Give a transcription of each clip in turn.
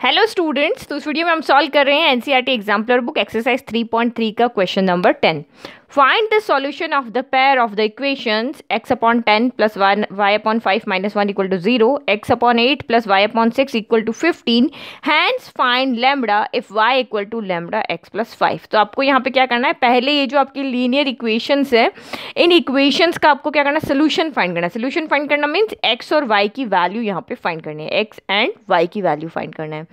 Hello students, तो इस video में हम सॉल्व कर रहे हैं एनसीईआरटी एग्जाम्पलर बुक एक्सरसाइज 3.3 का question number 10। Find the solution of the pair of the equations x upon 10 plus y upon 5 minus 1 equal to 0, x upon 8 plus y upon 6 equal to 15, hence find lambda if y equal to lambda x plus 5। तो आपको यहाँ पे क्या करना है, पहले ये जो आपकी लीनियर इक्वेशंस है, इन इक्वेशंस का आपको क्या करना है, सोल्यूशन फाइंड करना है। सोल्यूशन फाइंड करना मीन्स x और y की वैल्यू यहाँ पे फाइंड करनी है, x एंड y की वैल्यू फाइंड करना है।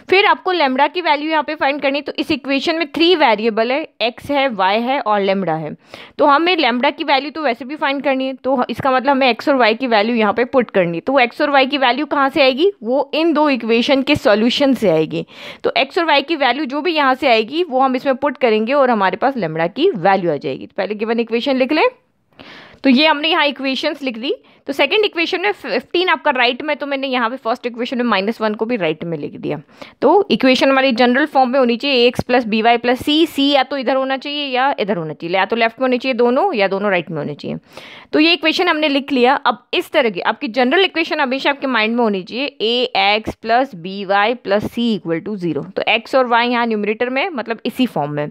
फिर आपको लैम्बडा की वैल्यू यहाँ पे फाइंड करनी है। तो इस इक्वेशन में 3 वेरिएबल है, x है, y है और लैम्बडा है। तो हमें लैम्बडा की वैल्यू तो वैसे भी फाइंड करनी है, तो इसका मतलब हमें x और y की वैल्यू यहाँ पे पुट करनी है। तो वो x और y की वैल्यू कहाँ से आएगी, वो इन दो इक्वेशन के सॉल्यूशन से आएगी। तो x और y की वैल्यू जो भी यहाँ से आएगी वो हम इसमें पुट करेंगे और हमारे पास लैम्बडा की वैल्यू आ जाएगी। तो पहले गिवन इक्वेशन लिख लें। तो ये हमने यहाँ इक्वेशंस लिख दी। तो सेकंड इक्वेशन में 15 आपका राइट में, तो मैंने यहाँ पे फर्स्ट इक्वेशन में -1 को भी राइट में लिख दिया। तो इक्वेशन हमारी जनरल फॉर्म में होनी चाहिए ax plus B Y plus C या तो इधर होना चाहिए या इधर होना चाहिए, या तो लेफ्ट में होनी चाहिए दोनों, या दोनों राइट में होने चाहिए। तो ये इक्वेशन हमने लिख लिया। अब इस तरह की आपकी जनरल इक्वेशन हमेशा आपके माइंड में होनी चाहिए ax plus B Y plus C equal to 0। तो x और y यहाँ न्यूमरेटर में, मतलब इसी फॉर्म में।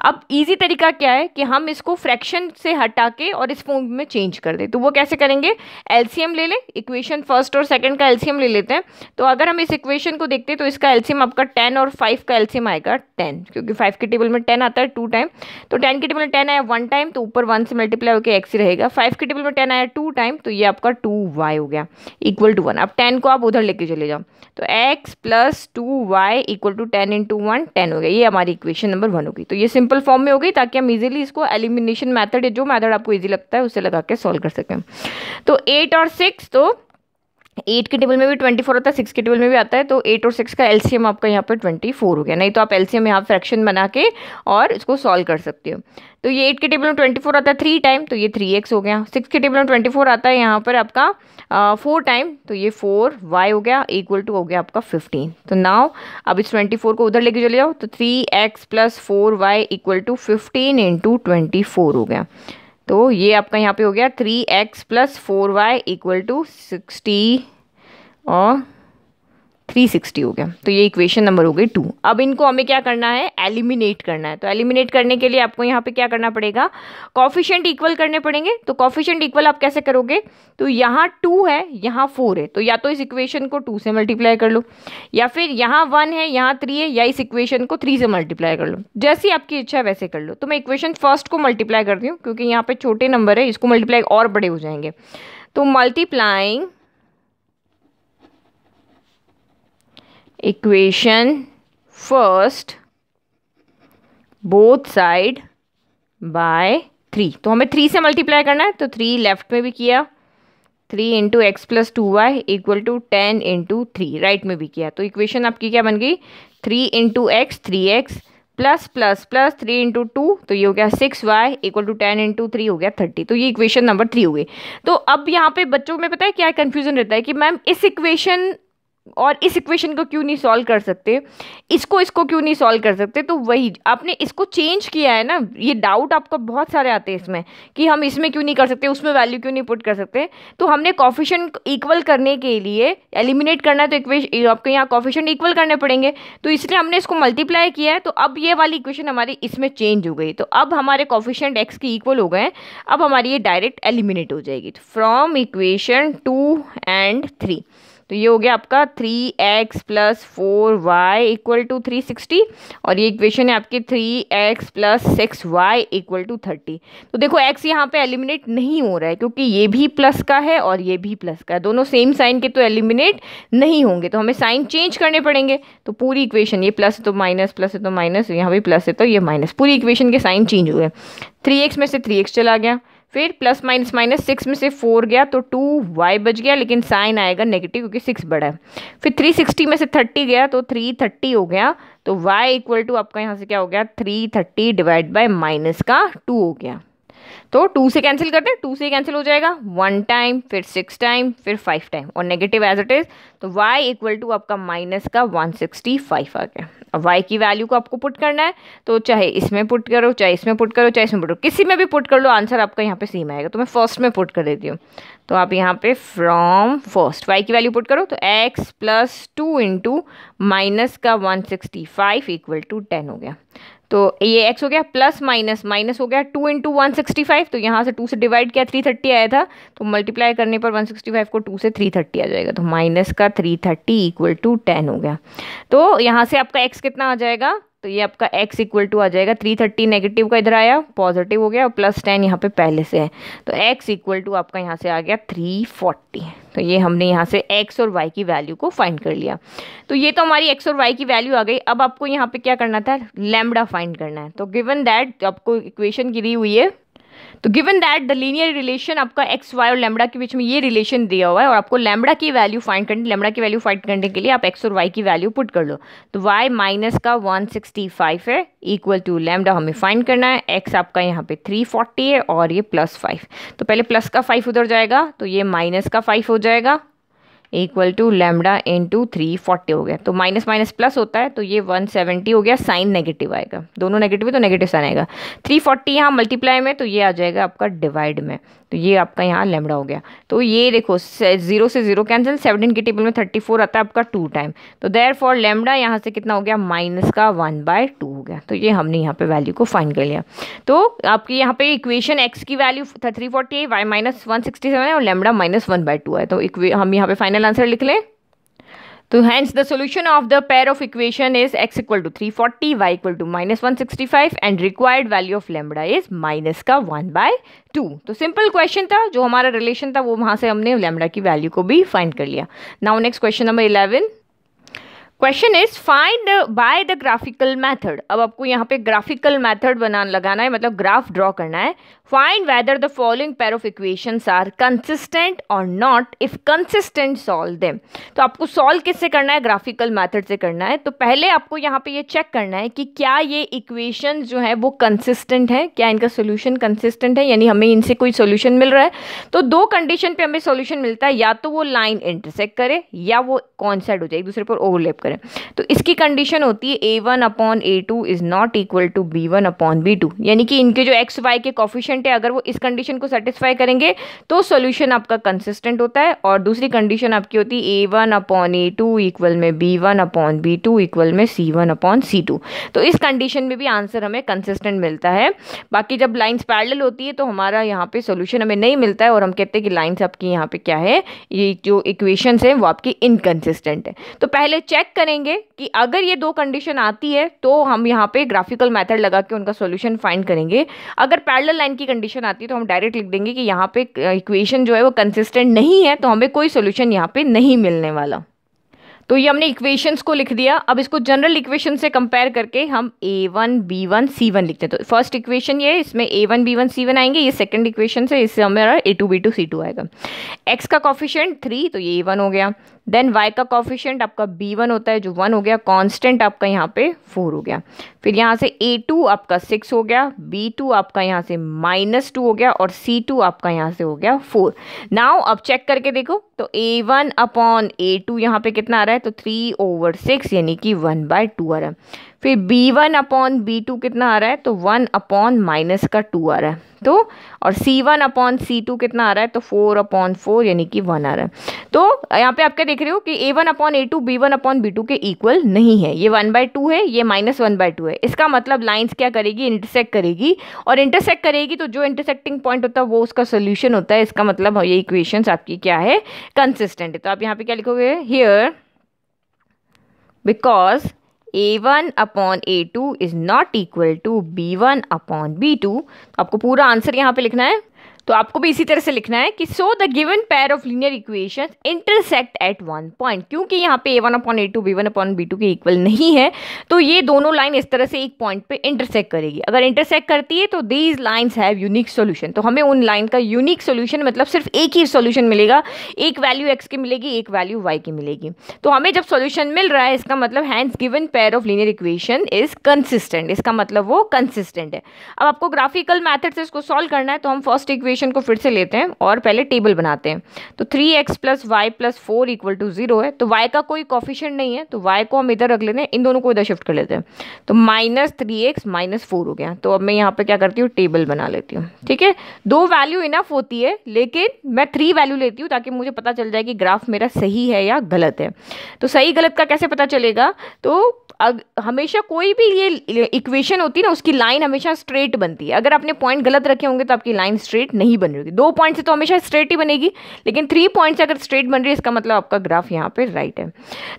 अब ईजी तरीका क्या है कि हम इसको फ्रैक्शन से हटा के और इस फॉर्म में चेंज कर दे। तो वो कैसे करेंगे, एलसीएम ले ले, इक्वेशन फर्स्ट और सेकंड का एलसीएम ले लेते हैं। तो अगर हम इस इक्वेशन को देखते हैं तो इसका एलसीएम आपका 10 और 5 का एलसीएम आएगा 10, क्योंकि 5 के टेबल में 10 आता है 2 टाइम। तो 10 के टेबल में 10 आया 1 टाइम, तो ऊपर 1 से मल्टीप्लाई होकर x ही रहेगा। 5 के टेबल में 10 आया 2 टाइम, तो ये आपका 2y हो गया इक्वल टू 1। अब 10 को आप उधर लेके चले जाओ, तो x plus 2y equal to 10 into 1 10 हो गया। ये हमारी इक्वेशन नंबर 1 होगी। तो ये सिंपल फॉर्म में हो गई, ताकि हम इजीली इसको एलिमिनेशन मैथड या जो मैथड आपको इजी लगता है उससे लगा के सॉल्व कर सकें। तो 8 और 6, तो 8 के टेबल में भी 24 आता है, 6 के टेबल में भी आता है। तो 8 और 6 का एलसीएम आपका यहाँ पर 24 हो गया। नहीं तो आप एलसीएम यहाँ फ्रैक्शन बना के और इसको सॉल्व कर सकते हो। तो ये 8 के टेबल में 24 आता है 3 टाइम, तो ये 3x हो गया। 6 के टेबल में 24 आता है यहाँ पर आपका 4 टाइम, तो ये 4y हो गया इक्वल टू हो गया आपका 15। तो नाउ अब इस 24 को उधर लेके चले जाओ, तो 3x plus 4y equal to 15 into 24 हो गया। तो ये आपका यहाँ पे हो गया 3x plus 4y equal to 60 और 360 हो गया। तो ये इक्वेशन नंबर हो गई 2। अब इनको हमें क्या करना है, एलिमिनेट करना है। तो एलिमिनेट करने के लिए आपको यहाँ पे क्या करना पड़ेगा, कॉफिशिएंट इक्वल करने पड़ेंगे। तो कॉफिशिएंट इक्वल आप कैसे करोगे, तो यहाँ 2 है, यहाँ 4 है, तो या तो इस इक्वेशन को 2 से मल्टीप्लाई कर लो, या फिर यहाँ 1 है, यहाँ 3 है, या इस इक्वेशन को 3 से मल्टीप्लाई कर लो। जैसी आपकी इच्छा है वैसे कर लो। तो मैं इक्वेशन फर्स्ट को मल्टीप्लाई करती हूँ, क्योंकि यहाँ पे छोटे नंबर है, इसको मल्टीप्लाई और बड़े हो जाएंगे। तो multiplying equation first both side by 3। तो हमें 3 से मल्टीप्लाई करना है, तो 3 लेफ्ट में भी किया, 3 into x plus 2y equal to 10 into 3 right में भी किया। तो इक्वेशन आपकी क्या बन गई, 3 into x 3x plus plus plus 3 into 2, तो ये हो गया 6y इक्वल टू 10 इंटू 3 हो गया 30। तो ये इक्वेशन नंबर 3 हो गई। तो अब यहाँ पे बच्चों में पता है क्या कन्फ्यूजन रहता है कि मैम इस इक्वेशन और इस इक्वेशन को क्यों नहीं सॉल्व कर सकते, इसको क्यों नहीं सॉल्व कर सकते। तो वही आपने इसको चेंज किया है ना, ये डाउट आपको बहुत सारे आते हैं इसमें कि हम इसमें क्यों नहीं कर सकते, उसमें वैल्यू क्यों नहीं पुट कर सकते। तो हमने कॉफिशिएंट इक्वल करने के लिए एलिमिनेट करना है, तो इक्वेशन आपको यहाँ कॉफिशिएंट इक्वल करने पड़ेंगे, तो इसलिए हमने इसको मल्टीप्लाई किया है। तो अब ये वाली इक्वेशन हमारी इसमें चेंज हो गई। तो अब हमारे कॉफिशिएंट एक्स के इक्वल हो गए, अब हमारी ये डायरेक्ट एलिमिनेट हो जाएगी। फ्रॉम इक्वेशन 2 एंड 3, तो ये हो गया आपका 3x plus 4y equal to 360, और ये इक्वेशन है आपकी 3x plus 6y equal to 30। तो देखो x यहाँ पे एलिमिनेट नहीं हो रहा है, क्योंकि ये भी प्लस का है और ये भी प्लस का है, दोनों सेम साइन के, तो एलिमिनेट नहीं होंगे। तो हमें साइन चेंज करने पड़ेंगे। तो पूरी इक्वेशन, ये प्लस है तो माइनस, प्लस है तो माइनस, यहाँ भी प्लस है तो ये माइनस, पूरी इक्वेशन के साइन चेंज हुए। 3x में से 3x चला गया, फिर प्लस माइनस माइनस 6 में से 4 गया, तो 2y बच गया, लेकिन साइन आएगा नेगेटिव क्योंकि 6 बड़ा है। फिर 360 में से 30 गया, तो 330 हो गया। तो y इक्वल टू आपका यहाँ से क्या हो गया, 330 डिवाइड बाय माइनस का 2 हो गया। तो 2 से कैंसिल करते हैं, 2 से कैंसिल हो जाएगा 1 टाइम, फिर 6 टाइम, फिर 5 टाइम और नेगेटिव एज इट इज। तो y इक्वल टू आपका माइनस का 165 आ गया। अब y की वैल्यू को आपको पुट करना है, तो चाहे इसमें पुट करो, चाहे इसमें पुट करो, चाहे इसमें पुट करो, किसी में भी पुट कर लो, आंसर आपका यहाँ पे सेम आएगा। तो मैं फर्स्ट में पुट कर देती हूँ। तो आप यहाँ पे फ्रॉम फर्स्ट y की वैल्यू पुट करो, तो x प्लस 2 इंटू माइनस का 165 इक्वल टू 10 हो गया। तो ये x हो गया, प्लस माइनस माइनस हो गया 2 इंटू 165, तो यहाँ से 2 से डिवाइड किया 330 आया था, तो मल्टीप्लाई करने पर 165 को 2 से 330 आ जाएगा, तो माइनस का 330 इक्वल टू 10 हो गया। तो यहाँ से आपका x कितना आ जाएगा, तो ये आपका x इक्वल टू आ जाएगा 330, नेगेटिव का इधर आया पॉजिटिव हो गया, और प्लस 10 यहाँ पे पहले से है, तो x इक्वल टू आपका यहाँ से आ गया 340। तो ये हमने यहाँ से x और y की वैल्यू को फाइंड कर लिया। तो ये तो हमारी x और y की वैल्यू आ गई। अब आपको यहाँ पे क्या करना था, लैम्बडा फाइंड करना है। तो गिवन दैट आपको इक्वेशन दी हुई है, तो given that the linear relation आपका एक्स वाई और लैम्बडा के बीच में ये रिलेशन दिया हुआ है, और आपको लैम्बडा की वैल्यू फाइंड करनी, लैम्बडा की वैल्यू फाइंड करने के लिए आप एक्स और वाई की वैल्यू पुट कर लो। तो वाई माइनस का 165 है इक्वल टू लैम्बडा हमें फाइंड करना है, एक्स आपका यहाँ पे 340 है और ये प्लस 5, तो पहले प्लस का 5 उधर जाएगा, तो ये माइनस का 5 हो जाएगा इक्वल टू लैम्बडा इंटू 340 हो गया। तो माइनस माइनस प्लस होता है, तो ये 170 हो गया, साइन नेगेटिव आएगा, दोनों नेगेटिव है तो नेगेटिव साइन आएगा। 340 यहाँ मल्टीप्लाई में, तो ये आ जाएगा आपका डिवाइड में, तो ये आपका यहाँ लैम्बडा हो गया। तो ये देखो 0 से 0 कैंसिल, 17 की टेबल में 34 आता है आपका 2 टाइम, तो देयर फॉर लैम्बडा यहाँ से कितना हो गया, माइनस का 1/2 हो गया। तो ये हमने यहाँ पे वैल्यू को फाइंड कर लिया। तो आपकी यहाँ पे इक्वेशन एक्स की वैल्यू 340 है, वाई माइनस 167 है और लैम्बडा माइनस 1/2 है। तो हम यहाँ पे फाइनल आंसर लिख लें। तो hence the solution of the pair of equation is x equal to 340, y equal to minus 165 and required value of lambda is minus का 1/2। तो सिंपल क्वेश्चन था, जो हमारा रिलेशन था वो वहाँ से हमने लैम्बडा की वैल्यू को भी फाइंड कर लिया। Now next question number 11। Question is find by the graphical method. अब आपको यहाँ पे ग्राफिकल मैथड लगाना है, मतलब ग्राफ ड्रॉ करना है। Find whether the following pair of equations are consistent और not, if consistent solve them. तो आपको सॉल्व किससे करना है, ग्राफिकल मैथड से करना है। तो पहले आपको यहाँ पे ये चेक करना है कि क्या ये इक्वेशंस जो है वो कंसिस्टेंट है, क्या इनका सोल्यूशन कंसिस्टेंट है, यानी हमें इनसे कोई सोल्यूशन मिल रहा है। तो दो कंडीशन पे हमें सोल्यूशन मिलता है, या तो वो लाइन इंटरसेक्ट करे या वो कॉन्साइड हो जाए, एक दूसरे पर ओवरलैप करे। तो इसकी कंडीशन होती है a1/a2 is not equal to b1/b2, यानी कि इनके जो एक्स वाई के कोफिशिएंट है, अगर वो इस कंडीशन को सेटिस्फाई करेंगे तो सॉल्यूशन आपका कंसिस्टेंट होता है। और दूसरी कंडीशन आपकी होती है a1/a2 इक्वल में b1/b2 इक्वल में c1/c2। तो इस कंडीशन में भी आंसर हमें कंसिस्टेंट मिलता है। बाकी जब लाइंस पैरेलल होती है तो हमारा यहाँ पे सॉल्यूशन हमें नहीं मिलता है, और हम कहते हैं कि लाइंस आपकी यहाँ पे क्या है, ये जो इक्वेशंस हैं वो आपकी इनकंसिस्टेंट है। तो पहले चेक करेंगे कि अगर ये दो कंडीशन आती है तो हम यहाँ पे ग्राफिकल मेथड लगा के उनका सॉल्यूशन फाइंड करेंगे। अगर पैरेलल लाइन की कंडीशन आती है तो हम डायरेक्ट लिख देंगे कि यहाँ पे इक्वेशन जो है वो कंसिस्टेंट नहीं है, तो हमें कोई सॉल्यूशन यहाँ पे नहीं मिलने वाला। तो ये हमने इक्वेशंस को लिख दिया। अब इसको जनरल इक्वेशन से कंपेयर करके हम a1 b1 c1 लिखते हैं। तो फर्स्ट इक्वेशन ये है, इसमें a1 b1 c1 आएंगे, ये सेकंड इक्वेशन से इससे हमारा a2 b2 c2 आएगा। x का कोफिशिएंट 3, तो ये a1 हो गया। देन y का कोफिशिएंट आपका b1 होता है जो 1 हो गया, कांस्टेंट आपका यहाँ पे 4 हो गया। फिर यहाँ से a2 आपका 6 हो गया, b2 आपका यहाँ से -2 हो गया और c2 आपका यहाँ से हो गया 4। नाउ अब चेक करके देखो, तो a1/a2 यहाँ पे कितना आ रहा है, तो 3/6 यानी कि 1/2 आ रहा है। फिर b1/b2 कितना आ रहा है, तो 1/-2 आ रहा है। तो और c1/c2 कितना आ रहा है, तो 4/4 यानी कि 1 आ रहा है। तो यहाँ पे आप क्या देख रहे हो कि a1/a2 b1/b2 के इक्वल नहीं है, ये 1/2 है, ये -1/2 है। इसका मतलब लाइंस क्या करेगी, इंटरसेक्ट करेगी, और इंटरसेक्ट करेगी तो जो इंटरसेक्टिंग पॉइंट होता है वो उसका सोल्यूशन होता है। इसका मतलब ये इक्वेशंस आपकी क्या है, कंसिस्टेंट है। तो आप यहाँ पे क्या लिखोगे, here because a1/a2 is not equal to b1/b2। आपको पूरा आंसर यहाँ पे लिखना है। तो आपको भी इसी तरह से लिखना है कि सो the given pair of linear equation intersect at one point, क्योंकि यहाँ पे a1/a2 b1/b2 के इक्वल नहीं है तो ये दोनों लाइन इस तरह से एक पॉइंट पे इंटरसेक्ट करेगी। अगर इंटरसेक्ट करती है तो these lines have unique solution, तो हमें उन लाइन का यूनिक सोल्यूशन मतलब सिर्फ एक ही सोल्यूशन मिलेगा, एक वैल्यू x की मिलेगी, एक वैल्यू y की मिलेगी। तो हमें जब सोल्यूशन मिल रहा है इसका मतलब hence given pair of linear equation is consistent, इसका मतलब वो कंसिस्टेंट है। अब आपको ग्राफिकल मैथड से इसको सॉल्व करना है तो हम फर्स्ट इक्वेशन को फिर से लेते हैं और पहले टेबल बनाते हैं। तो 3x + y + 4 = 0 है, तो y का कोई कोफिशिएंट नहीं है तो y को हम इधर रख लेते हैं, इन दोनों को इधर शिफ्ट कर लेते हैं। तो -3x - 4 हो गया। तो अब मैं यहाँ पे क्या करती हूँ, टेबल बना लेती हूँ। ठीक है, 2 वैल्यू इनफ होती है लेकिन मैं 3 वैल्यू लेती हूँ ताकि मुझे पता चल जाए कि ग्राफ मेरा सही है या गलत है। तो सही गलत का कैसे पता चलेगा, तो हमेशा कोई भी ये इक्वेशन होती है ना उसकी लाइन हमेशा स्ट्रेट बनती है। अगर आपने पॉइंट गलत रखे होंगे तो आपकी लाइन स्ट्रेट नहीं बन रही। 2 पॉइंट से तो हमेशा स्ट्रेट ही बनेगी, लेकिन 3 पॉइंट से अगर स्ट्रेट बन रही है इसका मतलब आपका ग्राफ यहाँ पे राइट है।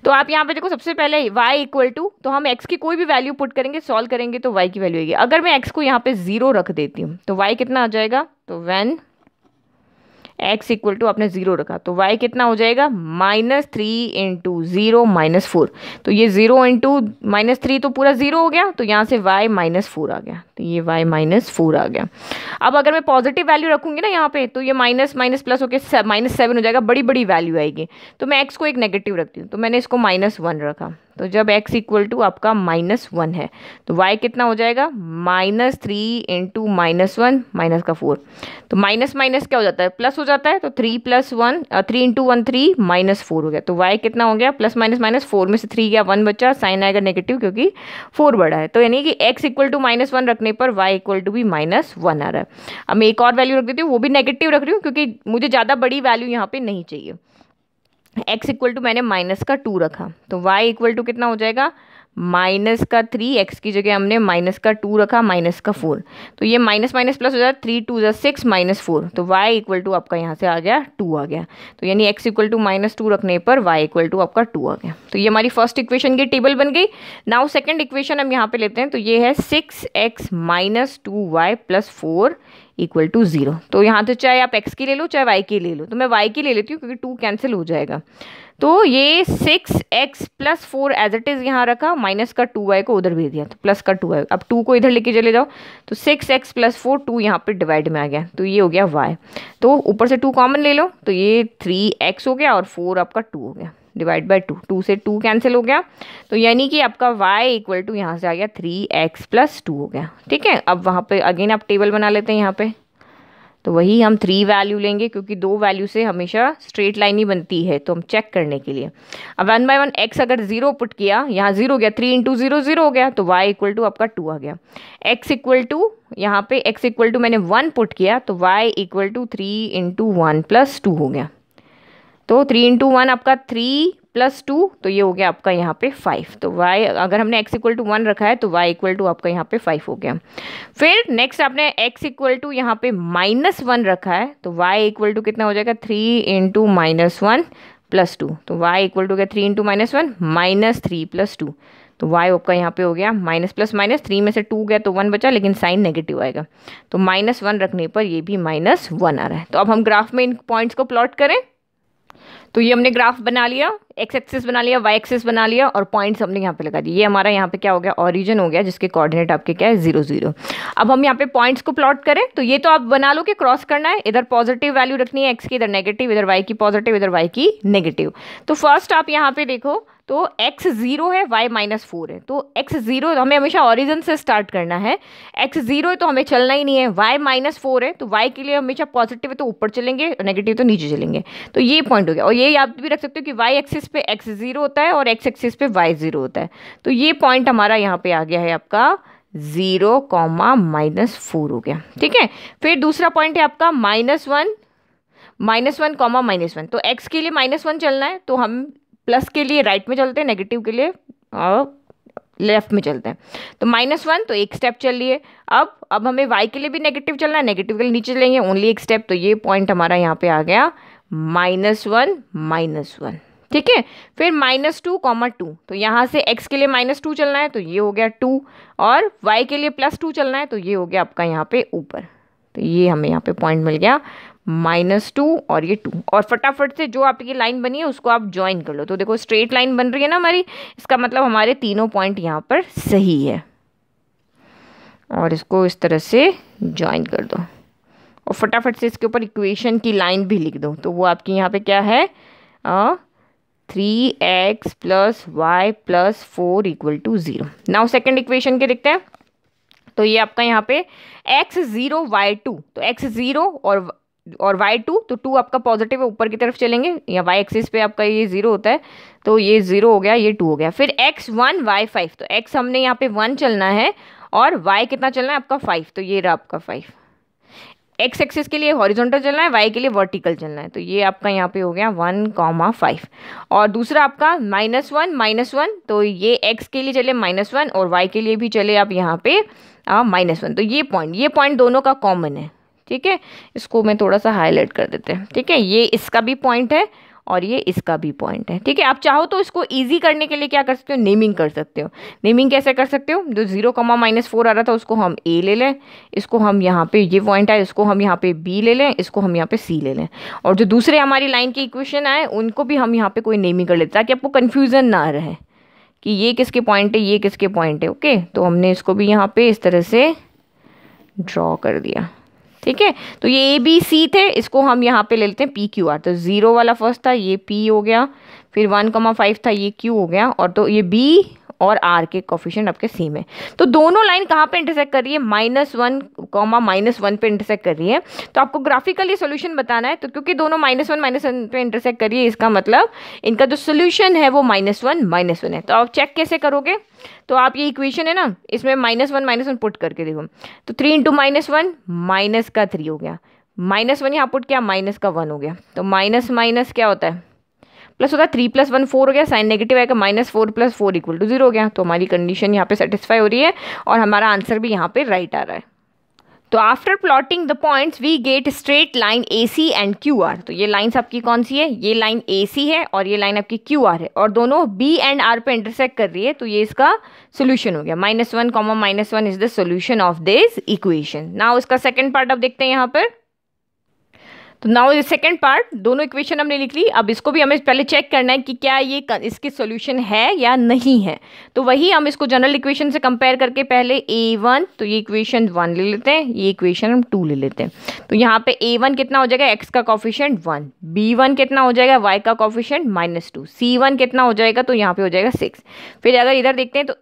तो आप यहाँ पे देखो, सबसे पहले y = तो हम x की कोई भी वैल्यू पुट करेंगे, सॉल्व करेंगे तो y की वैल्यू आएगी। अगर मैं x को यहाँ पे 0 रख देती हूँ तो y कितना आ जाएगा, तो व्हेन x = आपने 0 रखा तो y कितना हो जाएगा, -3 × 0 - 4। तो ये 0 × -3 तो पूरा 0 हो गया, तो यहाँ से y -4 आ गया, तो ये y -4 आ गया। अब अगर मैं पॉजिटिव वैल्यू रखूंगी ना यहाँ पे तो ये माइनस माइनस प्लस होकर -7 हो जाएगा, बड़ी बड़ी वैल्यू आएगी। तो मैं x को एक नेगेटिव रखती हूँ, तो मैंने इसको -1 रखा। तो जब x = आपका -1 है तो y कितना हो जाएगा, -3 × -1 -4। तो माइनस माइनस क्या हो जाता है, प्लस हो जाता है। तो 3 + 1 3 × 1 3 -4 हो गया। तो y कितना हो गया, प्लस माइनस माइनस 4 में से 3 गया, 1 बचा, साइन आएगा नेगेटिव क्योंकि 4 बड़ा है। तो यानी कि x = -1 रखने पर y = भी -1 आ रहा है। अब मैं एक और वैल्यू रख देती हूँ, वो भी नेगेटिव रख रही हूँ क्योंकि मुझे ज़्यादा बड़ी वैल्यू यहाँ पे नहीं चाहिए। x = मैंने -2 रखा, तो y = कितना हो जाएगा, -3, x की जगह हमने -2 रखा, -4। तो ये माइनस माइनस प्लस हो जाए, 3 × 2 = 6 -4। तो y = आपका यहाँ से आ गया 2 आ गया। तो यानी x = -2 रखने पर y = आपका 2 आ गया। तो ये हमारी फर्स्ट इक्वेशन की टेबल बन गई। नाउ सेकंड इक्वेशन हम यहाँ पे लेते हैं, तो ये है 6x - 2y + 4 = 0। तो यहाँ से चाहे आप x की ले लो चाहे y की ले लो, तो मैं y की ले लेती हूँ क्योंकि 2 कैंसिल हो जाएगा। तो ये 6x + 4 एज इट इज़ यहाँ रखा, माइनस का 2y को उधर भेज दिया, तो प्लस का 2y। अब 2 को इधर लेके चले जाओ, तो 6x + 4 2 यहाँ पे डिवाइड में आ गया, तो ये हो गया y। तो ऊपर से 2 कॉमन ले लो, तो ये 3x हो गया और 4 आपका 2 हो गया, डिवाइड बाय 2। 2 से 2 कैंसिल हो गया, तो यानी कि आपका y = यहाँ से आ गया 3x + 2 हो गया। ठीक है, अब वहाँ पे अगेन आप टेबल बना लेते हैं यहाँ पे। तो वही हम 3 वैल्यू लेंगे क्योंकि 2 वैल्यू से हमेशा स्ट्रेट लाइन ही बनती है, तो हम चेक करने के लिए। अब 1 by 1 x अगर 0 पुट किया, यहाँ 0 गया, 3 × 0 0 हो गया, तो y = आपका 2 आ गया। x = यहाँ पे x = मैंने 1 पुट किया, तो y = 3 × 1 + 2 हो गया। तो 3 × 1 आपका 3 + 2, तो ये हो गया आपका यहाँ पे 5। तो y अगर हमने x = 1 रखा है तो y = आपका यहाँ पे 5 हो गया। फिर नेक्स्ट आपने x = यहाँ पे -1 रखा है, तो y = कितना हो जाएगा, 3 × -1 + 2। तो y = क्या, 3 × -1 -3 + 2। तो y आपका यहाँ पे हो गया माइनस प्लस माइनस, 3 में से 2 गया तो 1 बचा, लेकिन साइन नेगेटिव आएगा। तो -1 रखने पर ये भी -1 आ रहा है। तो अब हम ग्राफ में इन पॉइंट्स को प्लॉट करें। तो ये हमने ग्राफ बना लिया, x एक्सिस बना लिया, y एक्सिस बना लिया और पॉइंट्स हमने यहाँ पे लगा दिए। ये हमारा यहाँ पे क्या हो गया, ओरिजिन हो गया, जिसके कोऑर्डिनेट आपके क्या है, 0 0। अब हम यहाँ पे पॉइंट्स को प्लॉट करें, तो ये तो आप बना लो कि क्रॉस करना है, इधर पॉजिटिव वैल्यू रखनी है x की, इधर नेगेटिव, इधर y की पॉजिटिव, इधर y की नेगेटिव। तो फर्स्ट आप यहाँ पे देखो, तो x 0 है, y -4 है। तो x 0 हमें हमेशा ओरिजिन से स्टार्ट करना है। x 0 है तो हमें चलना ही नहीं है, y -4 है तो y के लिए हमेशा पॉजिटिव है तो ऊपर चलेंगे, नेगेटिव तो नीचे चलेंगे। तो ये पॉइंट हो गया। और ये याद भी रख सकते हो कि y एक्सिस पे x 0 होता है और x एक्सिस पे y 0 होता है। तो ये पॉइंट हमारा यहाँ पे आ गया है आपका 0, -4 हो गया। ठीक है, फिर दूसरा पॉइंट है आपका -1, -1, तो x के लिए -1 चलना है, तो हम प्लस के लिए राइट में चलते हैं, नेगेटिव के लिए लेफ्ट में चलते हैं। तो -1 तो एक स्टेप चल लिए। अब हमें y के लिए भी नेगेटिव चलना है, नेगेटिव के लिए नीचे चलेंगे, ओनली एक स्टेप। तो ये पॉइंट हमारा यहाँ पे आ गया -1, ठीक है। फिर -2, 2, तो यहाँ से x के लिए -2 चलना है, तो ये हो गया 2, और y के लिए +2 चलना है, तो ये हो गया आपका यहाँ पे ऊपर। तो ये हमें यहाँ पे पॉइंट मिल गया -2 और ये 2। और फटाफट से जो आपकी लाइन बनी है उसको आप ज्वाइन कर लो। तो देखो स्ट्रेट लाइन बन रही है ना हमारी, इसका मतलब हमारे तीनों पॉइंट यहाँ पर सही है। और इसको इस तरह से ज्वाइन कर दो और फटाफट से इसके ऊपर इक्वेशन की लाइन भी लिख दो। तो वो आपकी यहाँ पे क्या है, 3x + y + 4 = 0। Now second equation के देखते हैं। तो ये आपका यहाँ पे x0 y2, तो x0 और y2, तो 2 आपका पॉजिटिव है, ऊपर की तरफ चलेंगे, या y एक्सिस पे आपका ये 0 होता है, तो ये 0 हो गया, ये 2 हो गया। फिर x1 y5, तो x हमने यहाँ पे 1 चलना है और y कितना चलना है आपका 5, तो ये रहा आपका 5। x एक्सिस के लिए हॉरिजॉन्टल चलना है, y के लिए वर्टिकल चलना है, तो ये आपका यहाँ पे हो गया 1,5। और दूसरा आपका -1, तो ये x के लिए चले -1 और y के लिए भी चले आप यहाँ पे -1। तो ये पॉइंट दोनों का कॉमन है, ठीक है। इसको मैं थोड़ा सा हाईलाइट कर देते हैं, ठीक है। ये इसका भी पॉइंट है और ये इसका भी पॉइंट है, ठीक है। आप चाहो तो इसको इजी करने के लिए क्या कर सकते हो, नेमिंग कर सकते हो। नेमिंग कैसे कर सकते हो, जो 0,-4 आ रहा था उसको हम a ले लें, इसको हम यहाँ पे ये पॉइंट है इसको हम यहाँ पे b ले लें, इसको हम यहाँ पे c ले लें, और जो दूसरे हमारी लाइन की इक्वेशन आए उनको भी हम यहाँ पे कोई नेमिंग कर लेते ताकि आपको कन्फ्यूजन ना रहे कि ये किसके पॉइंट है, ये किसके पॉइंट है। ओके, तो हमने इसको भी यहाँ पे इस तरह से ड्रॉ कर दिया, ठीक है। तो ये ABC थे, इसको हम यहाँ पे ले लेते हैं PQR। तो 0 वाला फर्स्ट था, ये P हो गया, फिर 1,5 था, ये Q हो गया, और तो ये B और R के कोफिशिएंट आपके सेम है। तो दोनों लाइन कहाँ पे इंटरसेक्ट कर रही है, -1, -1 पे इंटरसेक्ट कर रही है। तो आपको ग्राफिकली सोल्यूशन बताना है, तो क्योंकि दोनों -1 पे इंटरसेक्ट कर रही है, इसका मतलब इनका जो सोल्यूशन है वो -1 है। तो आप चेक कैसे करोगे, तो आप ये इक्वेशन है ना, इसमें -1 पुट करके देखो, तो 3 × -1 -3 हो गया, -1 यहाँ पुट किया, -1 हो गया, तो माइनस क्या होता है, प्लस होता है, 3 + 1 4 हो गया, साइन नेगेटिव आएगा, -4 + 4 = 0 हो गया। तो हमारी कंडीशन यहाँ पे सेटिस्फाई हो रही है और हमारा आंसर भी यहाँ पे राइट आ रहा है। तो after plotting the points we get straight line AC and QR। तो ये लाइन्स आपकी कौन सी है, ये लाइन AC है और ये लाइन आपकी QR है, और दोनों B एंड R पे इंटरसेक्ट कर रही है, तो ये इसका सोल्यूशन हो गया। -1, -1 is the solution of this equation. Now इसका सेकेंड पार्ट अब देखते हैं यहाँ पर। तो नाउ ये सेकंड पार्ट, दोनों इक्वेशन हमने लिख ली। अब इसको भी हमें पहले चेक करना है कि क्या ये इसकी सॉल्यूशन है या नहीं है। तो वही हम इसको जनरल इक्वेशन से कंपेयर करके पहले A1, तो ये इक्वेशन 1 ले लेते हैं, ये इक्वेशन हम 2 ले लेते हैं। तो यहाँ पे A1 कितना हो जाएगा, x का कोफिशिएंट 1, B1 कितना हो जाएगा, y का कोफिशिएंट -2, C1 कितना हो जाएगा, तो यहाँ पे हो जाएगा 6। फिर अगर इधर देखते हैं तो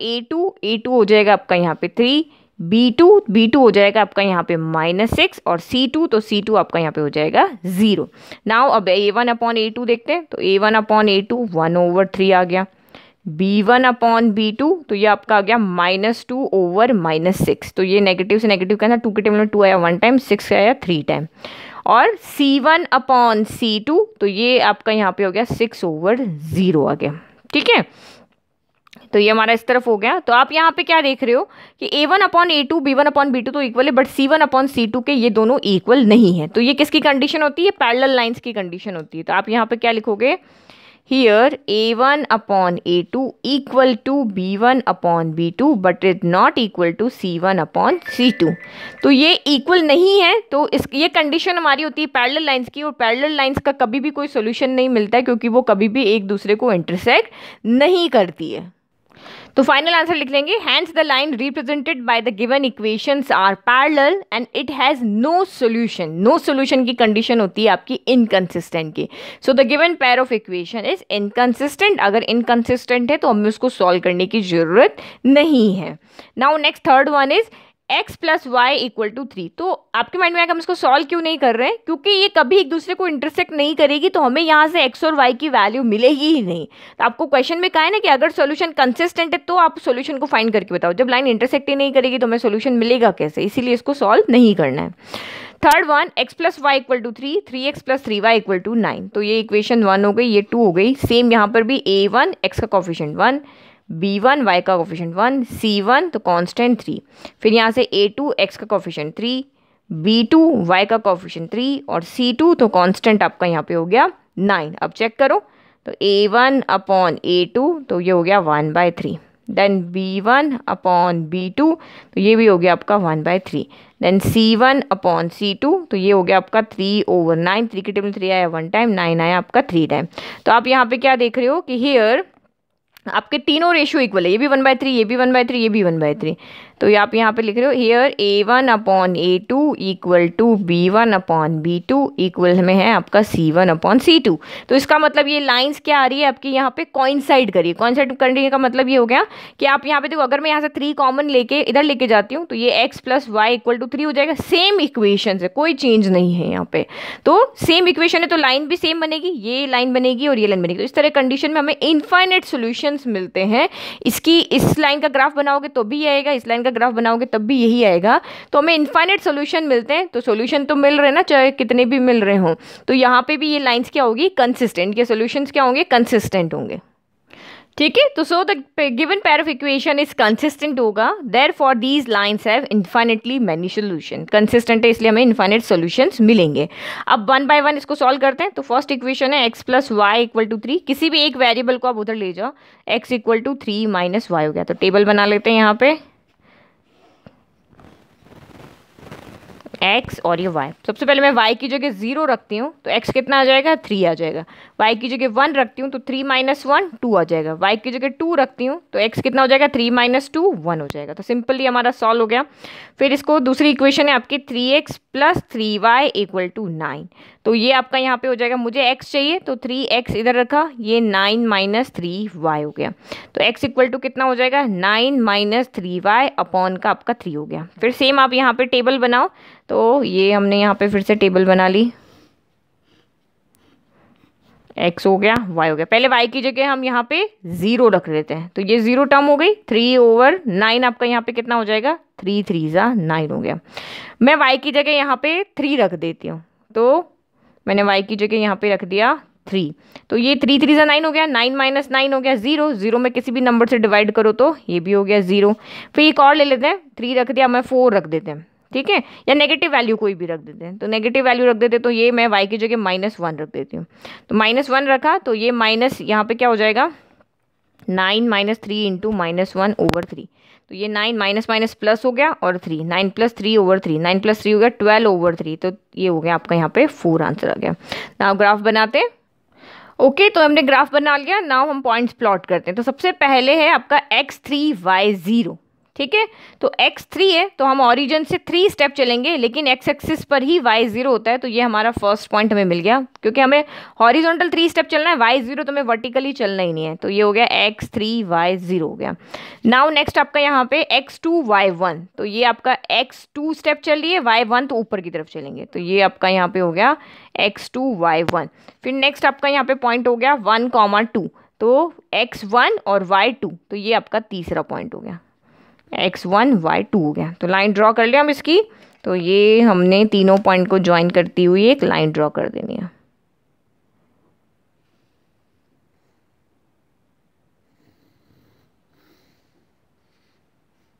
A2 हो जाएगा आपका यहाँ पे 3, B2 हो जाएगा आपका यहाँ पे -6, और C2 तो C2 आपका यहाँ पे हो जाएगा 0। नाउ अब A1/A2 देखते हैं। तो A1/A2 1/3 आ गया, B1/B2 तो ये आपका आ गया -2/-6। तो ये नेगेटिव से नेगेटिव कहना, 2 के टेबल में 2 आया 1 टाइम, 6 आया 3 टाइम। और C1/C2 तो ये आपका यहाँ पे हो गया 6/0 आ गया, ठीक है। तो ये हमारा इस तरफ हो गया। तो आप यहाँ पे क्या देख रहे हो कि A1/A2 B1/B2 तो इक्वल है, बट C1/C2 के ये दोनों इक्वल नहीं है। तो ये किसकी कंडीशन होती है, पैरेलल लाइंस की कंडीशन होती है। तो आप यहाँ पे क्या लिखोगे, here A1/A2 equal to B1/B2 but is not equal to C1/C2। तो ये इक्वल नहीं है, तो ये कंडीशन हमारी होती है पैरेलल लाइंस की, और पैरेलल लाइंस का कभी भी कोई सोल्यूशन नहीं मिलता है, क्योंकि वो कभी भी एक दूसरे को इंटरसेक्ट नहीं करती है। तो फाइनल आंसर लिख लेंगे, hence the line represented by the given equations are parallel and it has no solution. No solution की कंडीशन होती है आपकी इनकंसिस्टेंट की। So the given pair of equation is inconsistent. अगर इनकंसिस्टेंट है तो हमें उसको सॉल्व करने की जरूरत नहीं है। Now next third one is x + y = 3। तो आपके माइंड में आएगा हम इसको सॉल्व क्यों नहीं कर रहे हैं, क्योंकि ये कभी एक दूसरे को इंटरसेक्ट नहीं करेगी, तो हमें यहाँ से x और y की वैल्यू मिलेगी ही नहीं। तो आपको क्वेश्चन में कहा है ना कि अगर सॉल्यूशन कंसिस्टेंट है तो आप सॉल्यूशन को फाइंड करके बताओ। जब लाइन इंटरसेक्ट ही नहीं करेगी तो हमें सॉल्यूशन मिलेगा कैसे, इसीलिए इसको सॉल्व नहीं करना है। Third one, x + y = 3, 3x + 3y = 9। तो ये इक्वेशन 1 हो गई, ये 2 हो गई। सेम यहाँ पर भी A1 x का कोफिशिएंट 1, B1 y का कोफिशिएंट 1, C1 तो कांस्टेंट 3। फिर यहाँ से A2 x का कोफिशिएंट 3, B2 y का कोफिशिएंट 3, और C2 तो कांस्टेंट आपका यहाँ पे हो गया 9। अब चेक करो, तो A1/A2 तो ये हो गया 1/3। देन B1 अपॉन B2, तो ये भी हो गया आपका 1/3, देन C1 अपॉन C2, तो ये हो गया आपका 3/9, 3 के टेबल 3 आया 1 टाइम, 9 आया आपका 3 टाइम। तो आप यहाँ पे क्या देख रहे हो कि हियर आपके तीनों रेशियो इक्वल है, ये भी 1/3, ये भी 1/3, ये भी 1/3। तो ये आप यहाँ पे लिख रहे हो here A1 upon A2 equal to B1 upon B2 equal में है आपका C1 अपॉन C2। तो इसका मतलब ये लाइंस क्या आ रही है आपकी यहाँ पे कॉइंसाइड करिए। कॉइंसाइड करने का मतलब ये हो गया कि आप यहाँ पे देखो, अगर मैं यहाँ से 3 कॉमन लेके इधर लेके जाती हूँ तो ये x plus y equal to 3 हो जाएगा। सेम इक्वेशन है, कोई चेंज नहीं है यहाँ पे। तो सेम इक्वेशन है तो लाइन भी सेम बनेगी, ये लाइन बनेगी और ये लाइन बनेगी। तो इस तरह कंडीशन में हमें इनफाइनाइट सॉल्यूशंस मिलते हैं। इसकी इस लाइन का ग्राफ बनाओगे तो भी आएगा, इस लाइन का ग्राफ बनाओगे तब भी यही आएगा। तो हमें इनफाइनाइट सॉल्यूशन मिलते हैं। तो सॉल्यूशन तो मिल रहे हैं ना, चाहे कितने भी मिल रहे हों। तो यहाँ पे भी ये लाइंस क्या होगी, कंसिस्टेंट। ये सॉल्यूशंस क्या होंगे, कंसिस्टेंट होंगे। ठीक है, तो so the given pair of equation is consistent होगा, therefore these lines have infinitely many solution. Consistent है इसलिए हमें इनफाइनेट सॉल्यूशंस मिलेंगे। अब 1 बाय 1 इसको सॉल्व करते हैं। तो फर्स्ट इक्वेशन है x plus y equal to 3। किसी भी एक वेरिएबल को आप उधर ले जाओ, x equal to 3 minus y हो गया। तो टेबल बना लेते हैं यहाँ पे x और ये y। सबसे पहले मैं y की जगह 0 रखती हूँ तो x कितना आ जाएगा, 3 आ जाएगा। y की जगह 1 रखती हूँ तो 3 माइनस 1 2 आ जाएगा। y की जगह 2 रखती हूँ तो x कितना हो जाएगा, 3 माइनस 2 1 हो जाएगा। तो सिंपली हमारा सॉल्व हो गया। फिर इसको दूसरी इक्वेशन है आपकी 3x plus 3y equal to 9। तो ये आपका यहाँ पे हो जाएगा, मुझे x चाहिए तो 3x इधर रखा, ये 9 माइनस 3y हो गया। तो x इक्वल टू कितना हो जाएगा, 9 माइनस 3y अपॉन का आपका 3 हो गया। फिर सेम आप यहाँ पे टेबल बनाओ। तो ये हमने यहाँ पे फिर से टेबल बना ली, x हो गया, y हो गया। पहले y की जगह हम यहाँ पे 0 रख लेते हैं तो ये 0 टर्म हो गई। 3/9 आपका यहाँ पे कितना हो जाएगा, 3 3 9 हो गया। मैं y की जगह यहाँ पे 3 रख देती हूँ। तो मैंने y की जगह यहाँ पे रख दिया 3, तो ये 3 3 9 हो गया। 9 माइनस 9 हो गया 0। 0 में किसी भी नंबर से डिवाइड करो तो ये भी हो गया 0। फिर एक और ले लेते हैं, 3 रख दिया, मैं 4 रख देते हैं, ठीक है, या नेगेटिव वैल्यू कोई भी रख देते हैं। तो नेगेटिव वैल्यू रख देते तो ये मैं y की जगह -1 रख देती हूँ। तो -1 रखा तो ये माइनस यहाँ पे क्या हो जाएगा, 9 माइनस 3 इंटू -1/3। तो ये 9 माइनस माइनस प्लस हो गया और 3, 9 प्लस 3/3, 9 प्लस 3 हो गया 12/3। तो ये हो गया आपका यहाँ पे 4 आंसर आ गया। नाउ ग्राफ बनाते हैं। ओके, तो हमने ग्राफ बना लिया। नाउ हम पॉइंट्स प्लॉट करते हैं। तो सबसे पहले है आपका x3 y0, ठीक है। तो x3 है तो हम ओरिजिन से 3 स्टेप चलेंगे, लेकिन x एक्सिस पर ही y0 होता है। तो ये हमारा फर्स्ट पॉइंट हमें मिल गया, क्योंकि हमें हॉरिजॉन्टल 3 स्टेप चलना है, y0 तो हमें वर्टिकली चलना ही नहीं है। तो ये हो गया x3 y0 हो गया। नाउ नेक्स्ट आपका यहाँ पे x2 y1, तो ये आपका x2 स्टेप चल रही है, y1 तो ऊपर की तरफ चलेंगे। तो ये आपका यहाँ पे हो गया x2 y1। फिर नेक्स्ट आपका यहाँ पे पॉइंट हो गया 1, 2, तो x1 और y2, तो ये आपका तीसरा पॉइंट हो गया, x1 y2 हो गया। तो लाइन ड्रॉ कर लिया हम इसकी। तो ये हमने तीनों पॉइंट को ज्वाइन करती हुई एक लाइन ड्रॉ कर देनी है।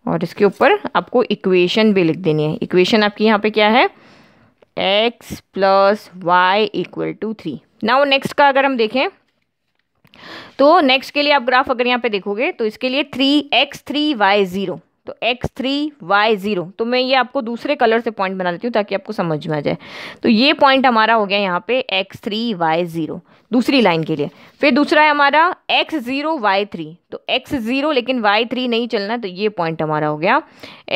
और इसके ऊपर आपको इक्वेशन भी लिख देनी है। इक्वेशन आपकी यहाँ पे क्या है, x plus y equal to 3। Now next का अगर हम देखें तो नेक्स्ट के लिए आप ग्राफ अगर यहाँ पे देखोगे तो इसके लिए 3x3y0, तो x3y0, तो मैं ये आपको दूसरे कलर से पॉइंट बना देती हूँ ताकि आपको समझ में आ जाए। तो ये पॉइंट हमारा हो गया यहाँ पे x3y0 दूसरी लाइन के लिए। फिर दूसरा है हमारा x0y3, तो x0 लेकिन y3 नहीं चलना, तो ये पॉइंट हमारा हो गया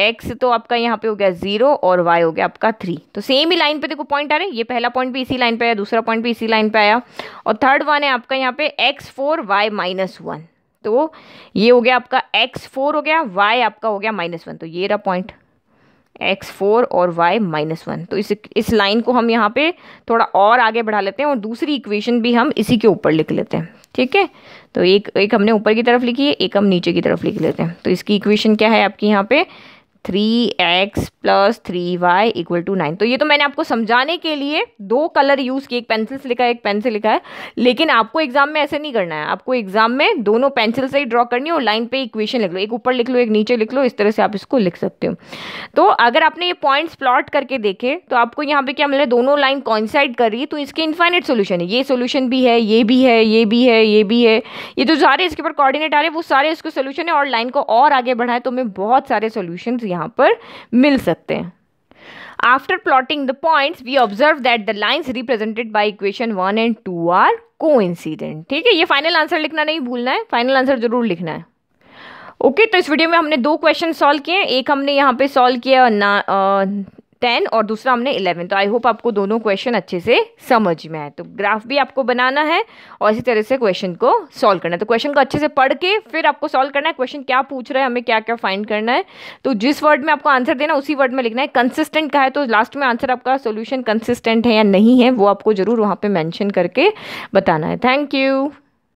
x, तो आपका यहाँ पे हो गया 0 और y हो गया आपका 3। तो सेम ही लाइन पे देखो पॉइंट आ रहे हैं, ये पहला पॉइंट भी इसी लाइन पे आया, दूसरा पॉइंट भी इसी लाइन पे आया, और थर्ड वन है आपका यहाँ पे x4y-1, तो ये हो गया आपका x4 हो गया, y आपका हो गया -1। तो ये रहा पॉइंट x4 और y -1। तो इस लाइन को हम यहाँ पे थोड़ा और आगे बढ़ा लेते हैं और दूसरी इक्वेशन भी हम इसी के ऊपर लिख लेते हैं, ठीक है। तो एक हमने ऊपर की तरफ लिखी है, एक हम नीचे की तरफ लिख लेते हैं। तो इसकी इक्वेशन क्या है आपकी यहाँ पे 3x + 3y = 9। तो ये तो मैंने आपको समझाने के लिए दो कलर यूज़ किए, एक पेंसिल से लिखा है, एक पेन से लिखा है, लेकिन आपको एग्जाम में ऐसे नहीं करना है। आपको एग्जाम में दोनों पेंसिल से ही ड्रॉ करनी है और लाइन पे इक्वेशन लिख लो, एक ऊपर लिख लो एक नीचे लिख लो, इस तरह से आप इसको लिख सकते हो। तो अगर आपने ये पॉइंट्स प्लॉट करके देखे तो आपको यहाँ पे क्या मिला, दोनों लाइन कोइंसाइड कर रही है, तो इसके इनफाइनाइट सोल्यूशन है। ये सोल्यूशन भी है, ये भी है, ये भी है, ये भी है, ये जो सारे इसके ऊपर कोऑर्डिनेट आ रहे हैं वो सारे इसके सोल्यूशन है। और लाइन को और आगे बढ़ाए तो हमें बहुत सारे सोल्यूशंस यहाँ पर मिल सकते हैं। After plotting the points, we observe that the lines represented by equation 1 and 2 are coincident। ठीक है, ये फाइनल आंसर लिखना नहीं भूलना है, फाइनल आंसर जरूर लिखना है। ओके, तो इस वीडियो में हमने दो क्वेश्चन सॉल्व किए हैं, एक हमने यहाँ पे सॉल्व किया 10 और दूसरा हमने 11। तो आई होप आपको दोनों क्वेश्चन अच्छे से समझ में आए। तो ग्राफ भी आपको बनाना है और इसी तरह से क्वेश्चन को सॉल्व करना है। तो क्वेश्चन को अच्छे से पढ़ के फिर आपको सॉल्व करना है, क्वेश्चन क्या पूछ रहा है, हमें क्या क्या फाइंड करना है। तो जिस वर्ड में आपको आंसर देना उसी वर्ड में लिखना है। कंसिस्टेंट का है तो लास्ट में आंसर आपका सोल्यूशन कंसिस्टेंट है या नहीं है वो आपको जरूर वहाँ पे मेंशन करके बताना है। Thank you.